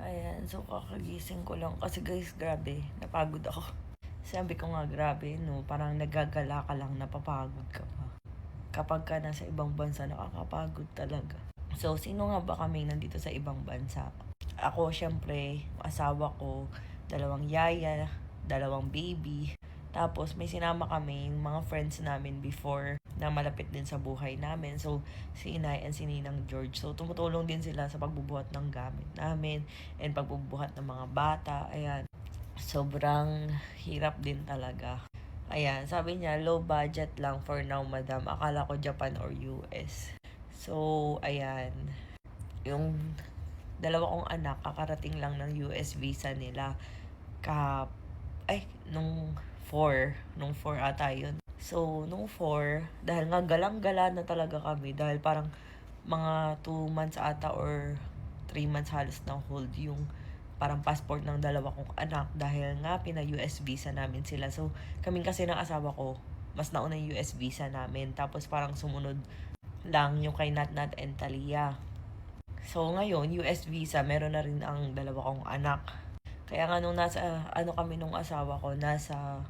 Ayan, so kakagising ko lang. Kasi guys, grabe, napagod ako. Sabi ko nga, grabe, no? Parang nagagala ka lang, napapagod ka pa. Kapag ka nasa ibang bansa, nakakapagod talaga. So, sino nga ba kami nandito sa ibang bansa? Ako, syempre, asawa ko, dalawang yaya, dalawang baby. Tapos, may sinama kami yung mga friends namin before na malapit din sa buhay namin. So, si Inay and si Ninang George. So, tumutulong din sila sa pagbubuhat ng gamit namin and pagbubuhat ng mga bata. Ayan. Sobrang hirap din talaga. Ayan, sabi niya, low budget lang for now, madam. Akala ko Japan or US. So, ayan. Yung dalawa kong anak, kakarating lang ng US visa nila. Ka, nung 4. Nung 4 ata yun. So, nung 4, dahil nga galang-gala na talaga kami, dahil parang mga 2 months ata or 3 months halos na hold yung parang passport ng dalawa kong anak dahil nga pina-US visa namin sila. So, kaming kasi ng asawa ko, mas nauna yung US visa namin. Tapos parang sumunod lang yung kay Nat Nat and Talia. So, ngayon, US visa, meron na rin ang dalawa kong anak. Kaya nga nung nasa, kami nung asawa ko, nasa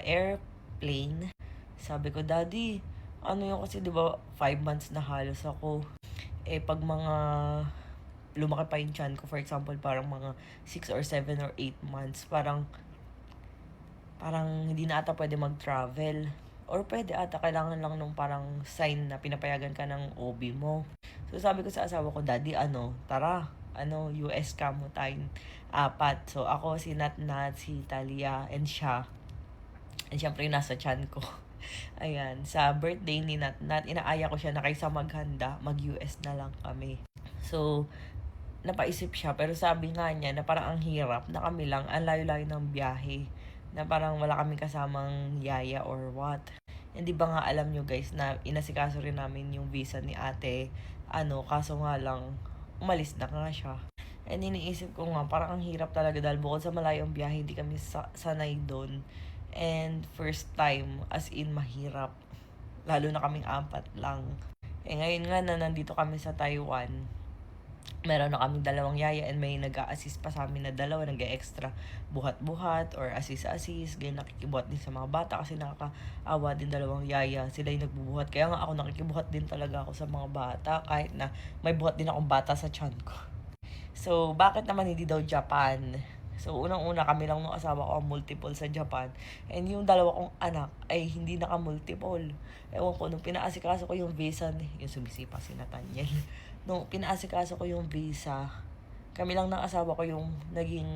airplane. Sabi ko, Daddy, yun kasi 'di ba 5 months na halos ako. Pag mga lumaki pa yung tiyan ko, for example, parang mga 6 or 7 or 8 months, parang hindi na ata pwede mag-travel. Or pwede ata, kailangan lang nung parang sign na pinapayagan ka ng OB mo. So sabi ko sa asawa ko, Daddy, tara, US ka mo tayong 4. So ako, si Nat Nat, si Talia, and siya. And syempre, nasa tiyan ko. Ayan, sa birthday ni Nat Nat, inaaya ko siya na kaysa maghanda, mag-US na lang kami. So, napaisip siya, pero sabi nga niya na parang ang hirap na kami lang, ang layo-layo ng biyahe. Na parang wala kaming kasamang yaya or what. Hindi ba nga alam nyo guys na inasikaso rin namin yung visa ni ate, kaso nga lang, umalis na nga siya. And iniisip ko nga, parang ang hirap talaga dahil bukod sa malayong biyahe, hindi kami sanay doon. And first time, as in mahirap. Lalo na kaming 4 lang. Ngayon nga na nandito kami sa Taiwan, meron na kaming dalawang yaya and may nag-a-assist pa sa amin na dalawa, nag-extra buhat-buhat or assist-assist, ganyan, nakikibuhat din sa mga bata kasi nakakaawa din dalawang yaya, sila yung nagbubuhat. Kaya nga ako nakikibuhat din talaga ako sa mga bata kahit na may buhat din akong bata sa tiyan ko. So, bakit naman hindi daw Japan? So, unang-una kami lang ng asawa ko ang multiple sa Japan. And yung dalawa kong anak ay hindi naka-multiple. Ewan ko, nung pinaasikaso ko yung visa, yung sumisipa si Nathaniel. Nung pinaasikaso ko yung visa, kami lang ng asawa ko yung naging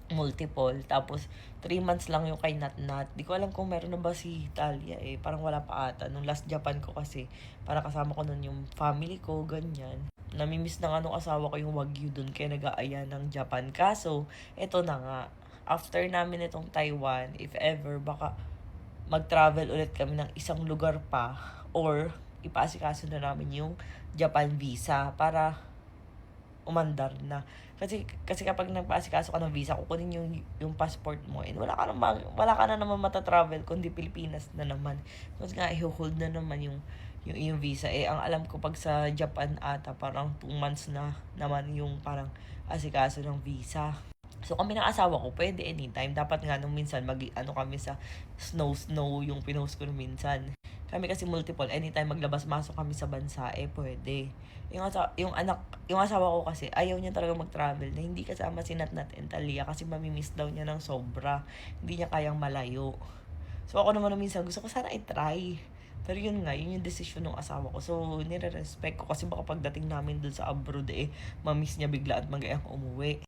multiple. Tapos, 3 months lang yung kay Nat Nat. Di ko alam kung meron na ba si Talia Parang wala pa ata. Nung last Japan ko kasi, para kasama ko nun yung family ko, ganyan. Namimiss na nga nung asawa ko yung Wagyu dun, kaya nag-aaya ng Japan. Kaso, eto na nga. After namin itong Taiwan, if ever, baka mag-travel ulit kami ng isang lugar pa or ipaasikaso na namin yung Japan visa para umandar na. Kasi kapag nagpaasikaso ka ng visa, kukunin yung passport mo and wala ka na naman mata-travel kundi Pilipinas na naman. Kasi nga i-hold na naman yung visa. Ang alam ko pag sa Japan ata parang 2 months na naman yung parang asikaso ng visa. So kami ng asawa ko, pwede anytime. Dapat nga nung minsan kami sa snow yung pinost ko nung minsan. Kami kasi multiple, anytime maglabas-masok kami sa bansa, pwede. Yung asawa ko kasi, ayaw niya talaga mag-travel na hindi kasama si Nat Nat and Talia kasi mamimiss daw niya ng sobra. Hindi niya kayang malayo. So ako naman minsan, gusto ko sana i-try. Pero yun nga, yun yung decision ng asawa ko. So, nire-respect ko kasi baka pagdating namin dun sa abroad, mamiss niya bigla at mag-ayang umuwi.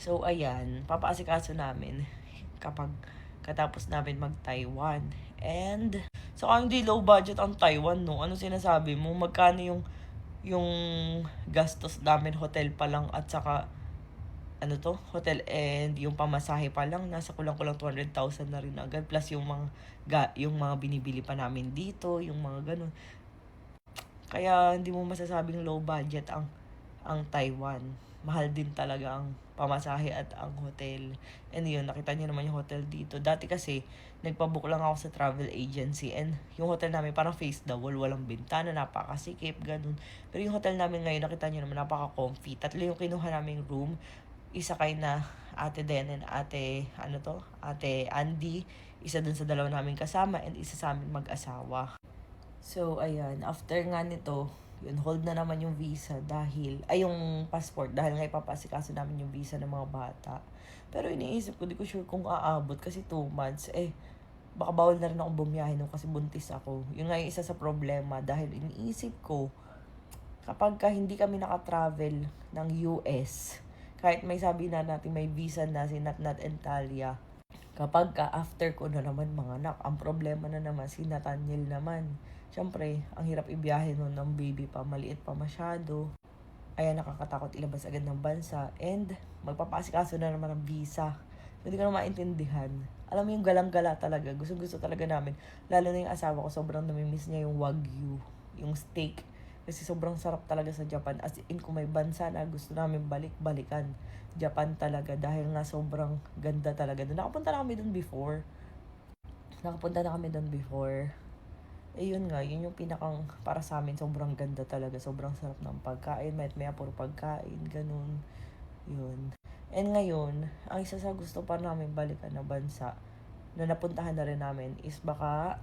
So, ayan, papaasikaso namin kapag katapos namin mag-Taiwan. And, so, hindi low budget ang Taiwan, no? Ano sinasabi mo? Magkano yung gastos namin, hotel pa lang at saka, hotel and yung pamasahe pa lang, nasa kulang-kulang 200,000 na rin agad. Plus yung mga binibili pa namin dito, yung mga ganun. Kaya, hindi mo masasabing low budget ang ang Taiwan. Mahal din talaga ang pamasahe at ang hotel. And yun, nakita niyo naman yung hotel dito. Dati kasi, nagpabook lang ako sa travel agency. And yung hotel namin parang face the wall, walang bintana, napakasikip, ganun. Pero yung hotel namin ngayon, nakita niyo naman, napaka-comfy. 3 yung kinuha naming room. Isa kay na Ate Den and Ate Andy. Isa dun sa dalawa namin kasama and isa sa amin mag-asawa. So, ayan, after nga nito, yun, hold na naman yung visa yung passport dahil nga ipapasikaso namin yung visa ng mga bata. Pero iniisip ko, di ko sure kung aabot kasi 2 months, baka bawal na rin akong bumiyahe nung kasi buntis ako. Yun nga yung isa sa problema dahil iniisip ko, kapag hindi kami naka-travel ng US, kahit may sabi na natin may visa na si Natnat and Talia, kapag after ko na naman mga anak, ang problema na naman si Nathaniel naman. Siyempre, ang hirap ibiyahe nun ng baby pa, maliit pa masyado. Ayan, nakakatakot ilabas agad ng bansa. And, magpapasikaso na naman ng visa. So, hindi ko na maintindihan. Alam mo yung galang-gala talaga. Gusto talaga namin. Lalo na yung asawa ko, sobrang namimiss niya yung Wagyu, yung steak. Kasi sobrang sarap talaga sa Japan. As in, kung may bansa na gusto namin balikan. Japan talaga. Dahil nga sobrang ganda talaga doon. Nakapunta na kami doon before. Yun nga, yun yung pinakang para sa amin, sobrang ganda talaga, sobrang sarap ng pagkain, may puro pagkain, ganun, yun. And ngayon, ang isa sa gusto pa namin balikan na bansa, na napuntahan na rin namin, is baka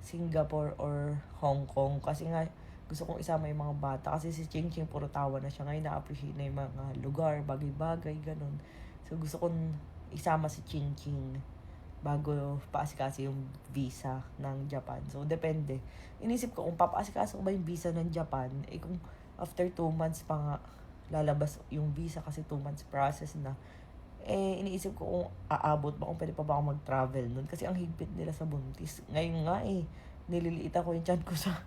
Singapore or Hong Kong, kasi nga, gusto kong isama yung mga bata, kasi si Ching Ching puro tawa na siya, ngayon na-appreciate na yung mga lugar, bagay-bagay, ganun. So, gusto kong isama si Ching Ching bago paasikaso yung visa ng Japan. So, depende. Inisip ko kung papaasikaso ko ba yung visa ng Japan, kung after 2 months pa nga lalabas yung visa kasi 2 months process na, iniisip ko kung aabot ba, kung pwede pa ba ako mag-travel nun. Kasi ang higpit nila sa buntis. Ngayon nga nililiitan ko yung tiyan ko sa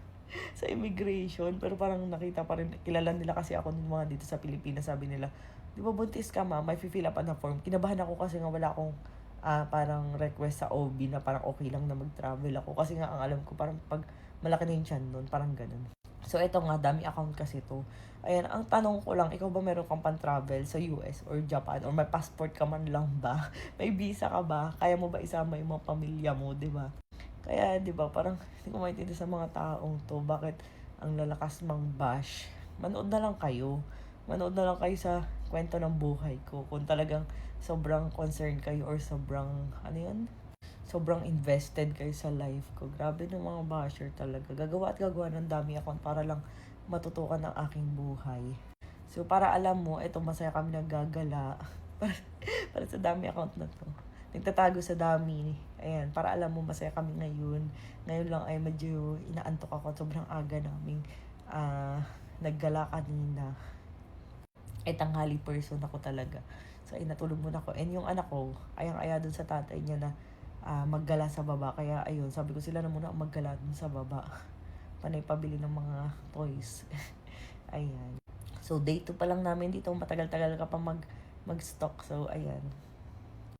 sa immigration. Pero parang nakita pa rin, kilala nila kasi ako ng mga dito sa Pilipinas. Sabi nila, di ba buntis ka ma, may fill up na form. Kinabahan ako kasi nga wala akong parang request sa OB na parang okay lang na mag-travel ako. Kasi nga ang alam ko parang pag malaki na yung tiyan nun, parang ganun. So, eto nga, dami account kasi to. Ayan, ang tanong ko lang, ikaw ba meron kang pan-travel sa US or Japan? Or may passport ka man lang ba? May visa ka ba? Kaya mo ba isama yung mga pamilya mo, di ba? Kaya, di ba, parang hindi ko maintindihan sa mga taong to. Bakit ang lalakas mang bash? Manood na lang kayo sa kwento ng buhay ko. Kung talagang sobrang concerned kayo or sobrang invested kayo sa life ko. Grabe ng mga basher talaga. Gagawa ng dami account para lang matutukan ang aking buhay. So, para alam mo, eto masaya kami naggagala. para sa dami account na to. Nagtatago sa dami. Ayan, para alam mo, masaya kami ngayon. Ngayon lang ay medyo inaantok ako. Sobrang aga naming naggala kanina. Tanghali person ako talaga. So, natulog muna ako. And yung anak ko, ayang-aya dun sa tatay niya na maggala sa baba. Kaya, ayun, sabi ko sila na muna maggala dun sa baba. Panay pabili ng mga toys. Ayan. So, day 2 pa lang namin dito. Matagal-tagal ka pa mag-stock. So, ayan.